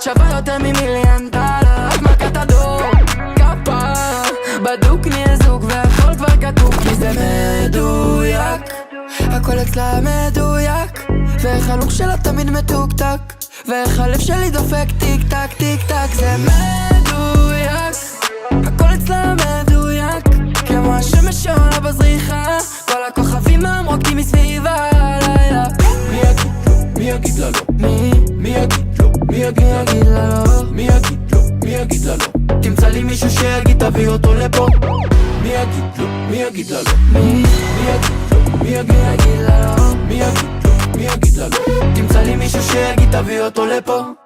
את שווה יותר ממיליון דולר, את מכת הדור, כפה בדוק נהיה זוג והכל כבר כתוב כי זה מדויק, הכל אצלה מדויק, ואיך הלוק שלה תמיד מתוקתק, ואיך הלב שלי דופק טיק טק טיק טק, זה מדויק, הכל אצלה מדויק, כמו השמש שעולה בזריחה, כל הכוכבים המרוקדים מסביב הלילה. מי יגיד לו? מי יגיד לה לא? מי יגיד לו? מי יגיד לה לא? מי יגיד לו? מי יגיד לה לא? תמצא לי מישהו שיגיד תביא אותו לפה. מי יגיד לו? מי יגיד לה לא? מי יגיד לו? מי יגיד לה לא? מי יגיד לו? מי יגיד לה לא? תמצא לי מישהו שיגיד תביא אותו לפה.